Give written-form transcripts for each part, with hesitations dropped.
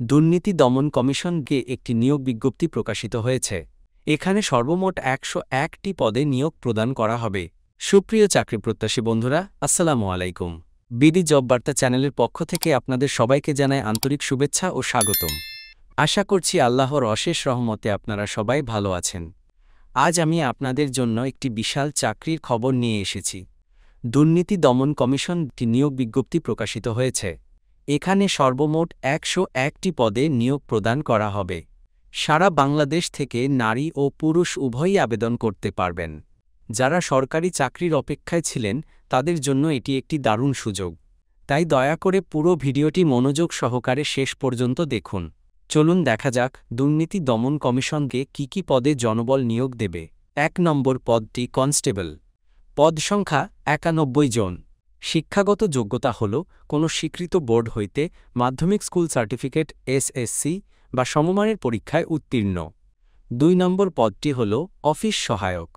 দুর্নীতি দমন কমিশনকে একটি নিয়োগ বিজ্ঞপ্তি প্রকাশিত হয়েছে। এখানে সর্বমোট ১০১টি পদে নিয়োগ প্রদান করা হবে। সুপ্রিয় চাকরিপ্রত্যাশী বন্ধুরা, আসসালামু আলাইকুম। বিডি জব বার্তা চ্যানেলের পক্ষ থেকে আপনাদের সবাইকে জানাই আন্তরিক শুভেচ্ছা ও স্বাগতম। আশা করছি আল্লাহর অশেষ রহমতে আপনারা সবাই ভালো আছেন। আজ আমি আপনাদের জন্য একটি বিশাল চাকরির খবর নিয়ে এসেছি। দুর্নীতি দমন কমিশনটি নিয়োগ বিজ্ঞপ্তি প্রকাশিত হয়েছে। এখানে সর্বমোট ১০১টি পদে নিয়োগ প্রদান করা হবে। সারা বাংলাদেশ থেকে নারী ও পুরুষ উভয়ই আবেদন করতে পারবেন। যারা সরকারি চাকরির অপেক্ষায় ছিলেন তাদের জন্য এটি একটি দারুণ সুযোগ। তাই দয়া করে পুরো ভিডিওটি মনোযোগ সহকারে শেষ পর্যন্ত দেখুন। চলুন দেখা যাক দুর্নীতি দমন কমিশনকে কী কী পদে জনবল নিয়োগ দেবে। ১ নম্বর পদটি কনস্টেবল। পদ সংখ্যা ৯১ জন। শিক্ষাগত যোগ্যতা হল কোনো স্বীকৃত বোর্ড হইতে মাধ্যমিক স্কুল সার্টিফিকেট এসএসসি বা সমমানের পরীক্ষায় উত্তীর্ণ। ২ নম্বর পদটি হল অফিস সহায়ক।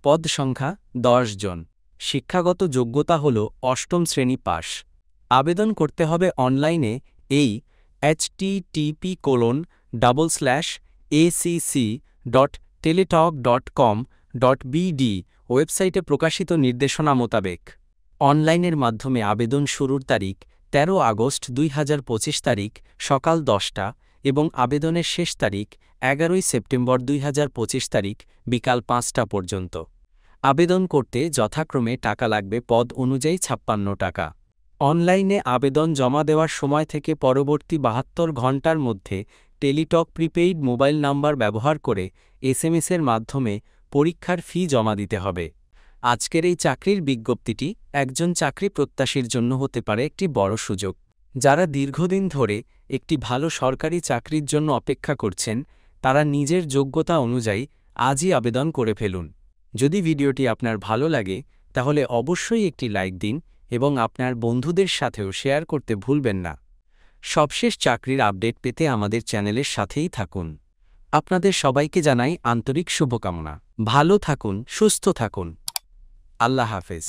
পদ সংখ্যা ১০ জন। শিক্ষাগত যোগ্যতা হল অষ্টম শ্রেণী পাস। আবেদন করতে হবে অনলাইনে এই http://acc.teletalk.com.bd ওয়েবসাইটে প্রকাশিত নির্দেশনা মোতাবেক। অনলাইনের মাধ্যমে আবেদন শুরুর তারিখ ১৩ আগস্ট ২০২৫ তারিখ সকাল ১০টা এবং আবেদনের শেষ তারিখ ১১ সেপ্টেম্বর ২০২৫ তারিখ বিকাল ৫টা পর্যন্ত। আবেদন করতে যথাক্রমে টাকা লাগবে পদ অনুযায়ী ৫৬ টাকা। অনলাইনে আবেদন জমা দেওয়ার সময় থেকে পরবর্তী ৭২ ঘণ্টার মধ্যে টেলিটক প্রিপেইড মোবাইল নাম্বার ব্যবহার করে এসএমএসের মাধ্যমে পরীক্ষার ফি জমা দিতে হবে। আজকের এই চাকরির বিজ্ঞপ্তিটি একজন চাকরি প্রত্যাশীর জন্য হতে পারে একটি বড় সুযোগ। যারা দীর্ঘদিন ধরে একটি ভালো সরকারি চাকরির জন্য অপেক্ষা করছেন তারা নিজের যোগ্যতা অনুযায়ী আজই আবেদন করে ফেলুন। যদি ভিডিওটি আপনার ভালো লাগে তাহলে অবশ্যই একটি লাইক দিন এবং আপনার বন্ধুদের সাথেও শেয়ার করতে ভুলবেন না। সবশেষ চাকরির আপডেট পেতে আমাদের চ্যানেলের সাথেই থাকুন। আপনাদের সবাইকে জানাই আন্তরিক শুভকামনা। ভালো থাকুন, সুস্থ থাকুন। আল্লাহ হাফেজ।